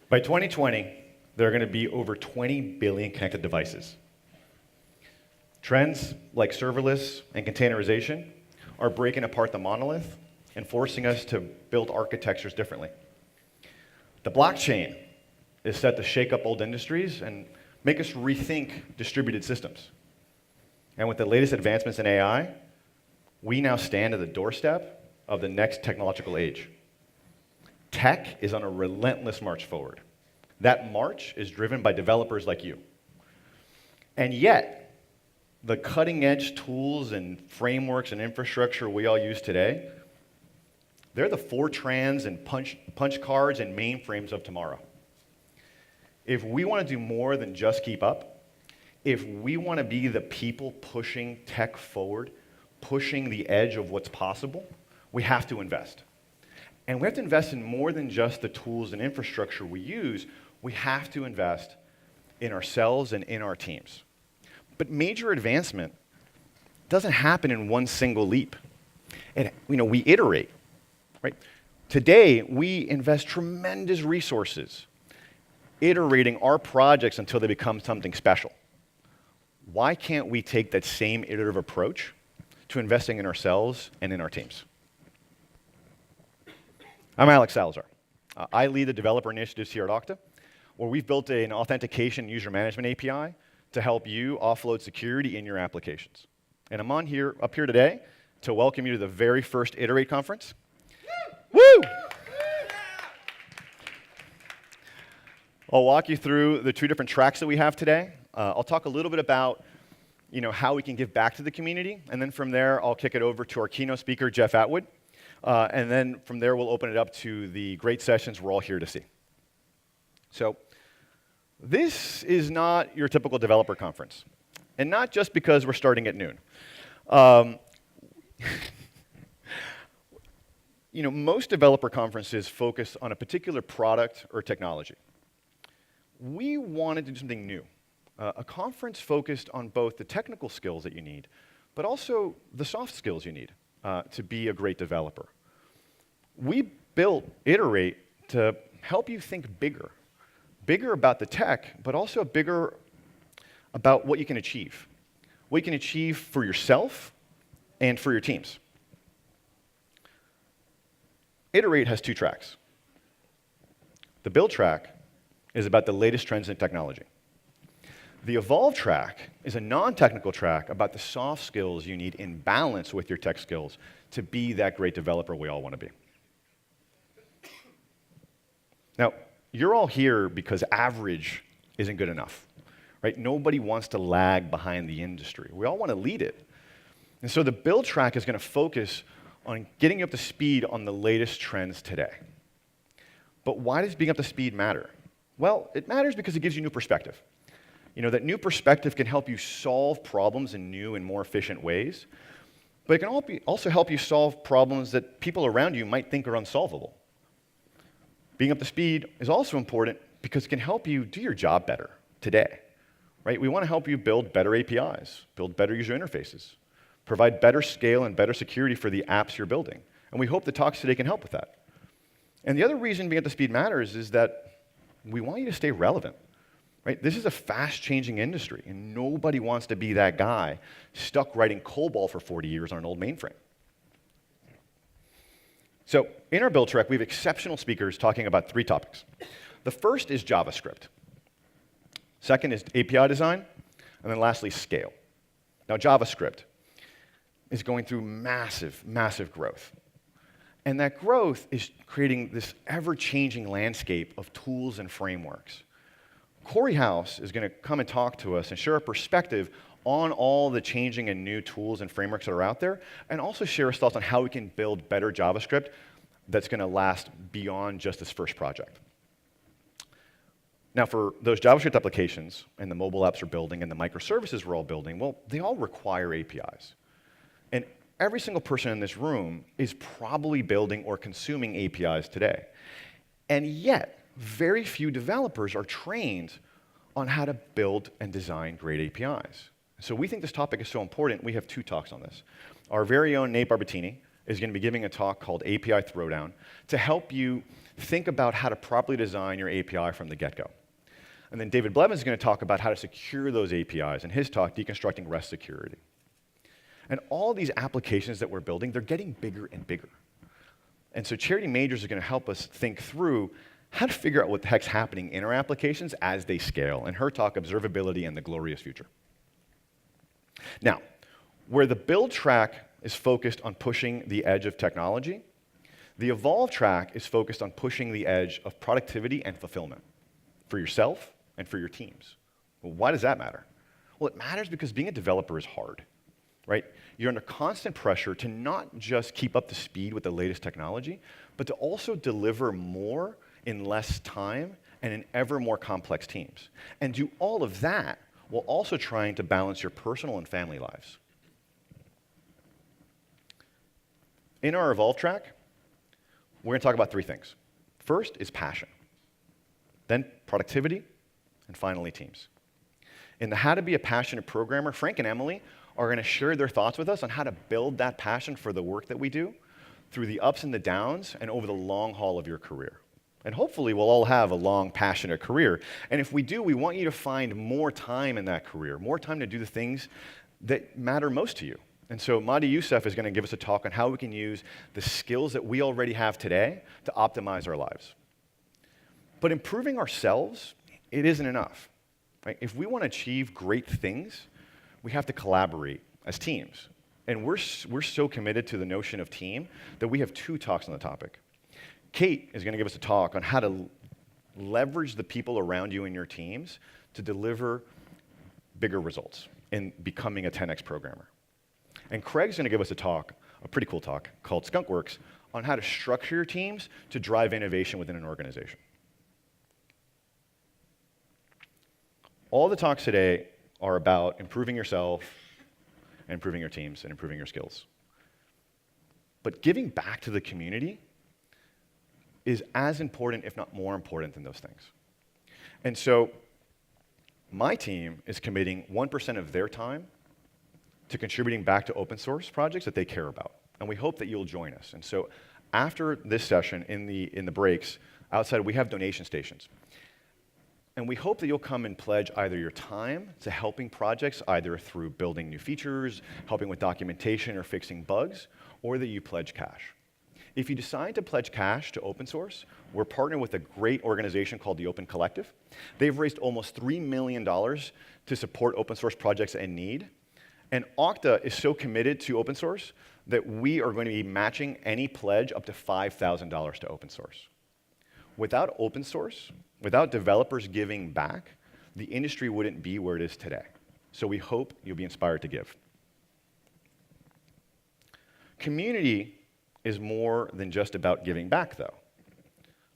By 2020, there are going to be over 20 billion connected devices. Trends like serverless and containerization are breaking apart the monolith and forcing us to build architectures differently. The blockchain is set to shake up old industries and make us rethink distributed systems. And with the latest advancements in AI, we now stand at the doorstep of the next technological age. Tech is on a relentless march forward. That march is driven by developers like you. And yet, the cutting-edge tools and frameworks and infrastructure we all use today, they're the Fortrans and punch cards and mainframes of tomorrow. If we want to do more than just keep up, if we want to be the people pushing tech forward, pushing the edge of what's possible, we have to invest. And we have to invest in more than just the tools and infrastructure we use. We have to invest in ourselves and in our teams. But major advancement doesn't happen in one single leap. We iterate, right? Today, we invest tremendous resources iterating our projects until they become something special. Why can't we take that same iterative approach to investing in ourselves and in our teams? I'm Alex Salazar. I lead the developer initiatives here at Okta, where we've built an authentication user management API to help you offload security in your applications. And I'm up here today to welcome you to the very first Iterate conference. Woo! I'll walk you through the two different tracks that we have today. I'll talk a little bit about how we can give back to the community, and then from there, I'll kick it over to our keynote speaker, Jeff Atwood, and then from there, we'll open it up to the great sessions we're all here to see. So this is not your typical developer conference, and not just because we're starting at noon. Most developer conferences focus on a particular product or technology. We wanted to do something new, a conference focused on both the technical skills that you need, but also the soft skills you need to be a great developer. We built Iterate to help you think bigger about the tech, but also bigger about what you can achieve for yourself and for your teams. Iterate has two tracks. The build track is about the latest trends in technology. The evolve track is a non-technical track about the soft skills you need in balance with your tech skills to be that great developer we all want to be. Now, you're all here because average isn't good enough, right? Nobody wants to lag behind the industry. We all want to lead it. And so the build track is going to focus on getting you up to speed on the latest trends today. But why does being up to speed matter? Well, it matters because it gives you new perspective. That new perspective can help you solve problems in new and more efficient ways, but it can also help you solve problems that people around you might think are unsolvable. Being up to speed is also important because it can help you do your job better today, right? We want to help you build better APIs, build better user interfaces, provide better scale and better security for the apps you're building. And we hope the talks today can help with that. And the other reason being up to speed matters is that we want you to stay relevant, right? This is a fast-changing industry, and nobody wants to be that guy stuck writing COBOL for 40 years on an old mainframe. So in our build track, we have exceptional speakers talking about three topics. The first is JavaScript. Second is API design, and then lastly, scale. Now, JavaScript is going through massive, massive growth. And that growth is creating this ever-changing landscape of tools and frameworks. Corey House is going to come and talk to us and share a perspective on all the changing and new tools and frameworks that are out there, and also share his thoughts on how we can build better JavaScript that's going to last beyond just this first project. Now, for those JavaScript applications and the mobile apps we're building and the microservices we're all building, well, they all require APIs. And every single person in this room is probably building or consuming APIs today. And yet, very few developers are trained on how to build and design great APIs. So we think this topic is so important, we have two talks on this. Our very own Nate Barbatini is going to be giving a talk called API Throwdown to help you think about how to properly design your API from the get-go. And then David Blevins is going to talk about how to secure those APIs in his talk, Deconstructing REST Security. And all these applications that we're building, they're getting bigger and bigger. And so Charity Majors are going to help us think through how to figure out what the heck's happening in our applications as they scale. In her talk, Observability and the Glorious Future. Now, where the build track is focused on pushing the edge of technology, the evolve track is focused on pushing the edge of productivity and fulfillment for yourself and for your teams. Well, why does that matter? Well, it matters because being a developer is hard, right? You're under constant pressure to not just keep up to speed with the latest technology, but to also deliver more in less time and in ever more complex teams. And do all of that while also trying to balance your personal and family lives. In our Evolve track, we're going to talk about three things. First is passion, then productivity, and finally teams. In the How to Be a Passionate Programmer, Frank and Emily are going to share their thoughts with us on how to build that passion for the work that we do through the ups and the downs and over the long haul of your career. And hopefully we'll all have a long, passionate career. And if we do, we want you to find more time in that career, more time to do the things that matter most to you. And so Mahdi Youssef is going to give us a talk on how we can use the skills that we already have today to optimize our lives. But improving ourselves, it isn't enough. Right? If we want to achieve great things, we have to collaborate as teams. And we're so committed to the notion of team that we have two talks on the topic. Kate is going to give us a talk on how to leverage the people around you in your teams to deliver bigger results in becoming a 10x programmer. And Craig's going to give us a talk, a pretty cool talk, called Skunkworks, on how to structure your teams to drive innovation within an organization. All the talks today are about improving yourself, and improving your teams, and improving your skills. But giving back to the community is as important, if not more important, than those things. And so my team is committing 1% of their time to contributing back to open source projects that they care about. And we hope that you'll join us. And so after this session, in the breaks, outside we have donation stations. And we hope that you'll come and pledge either your time to helping projects, either through building new features, helping with documentation, or fixing bugs, or that you pledge cash. If you decide to pledge cash to open source, we're partnered with a great organization called the Open Collective. They've raised almost $3 million to support open source projects in need. And Okta is so committed to open source that we are going to be matching any pledge up to $5,000 to open source. Without open source, without developers giving back, the industry wouldn't be where it is today. So we hope you'll be inspired to give. Community is more than just about giving back, though.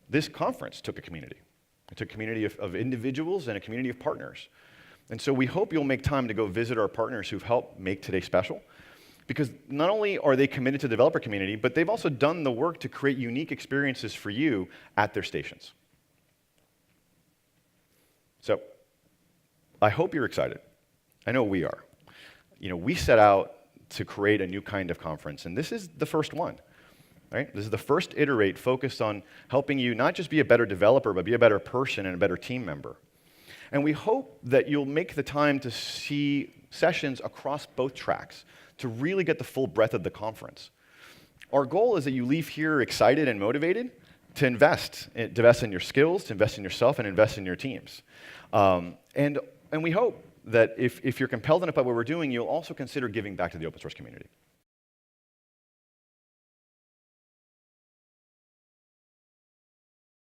This conference took a community. It took a community of individuals and a community of partners. And so we hope you'll make time to go visit our partners who've helped make today special, because not only are they committed to the developer community, but they've also done the work to create unique experiences for you at their stations. So I hope you're excited. I know we are. We set out to create a new kind of conference, and this is the first one. Right? This is the first Iterate focused on helping you not just be a better developer, but be a better person and a better team member. And we hope that you'll make the time to see sessions across both tracks to really get the full breadth of the conference. Our goal is that you leave here excited and motivated to invest in your skills, to invest in yourself, and invest in your teams. And we hope that if you're compelled enough by what we're doing, you'll also consider giving back to the open source community.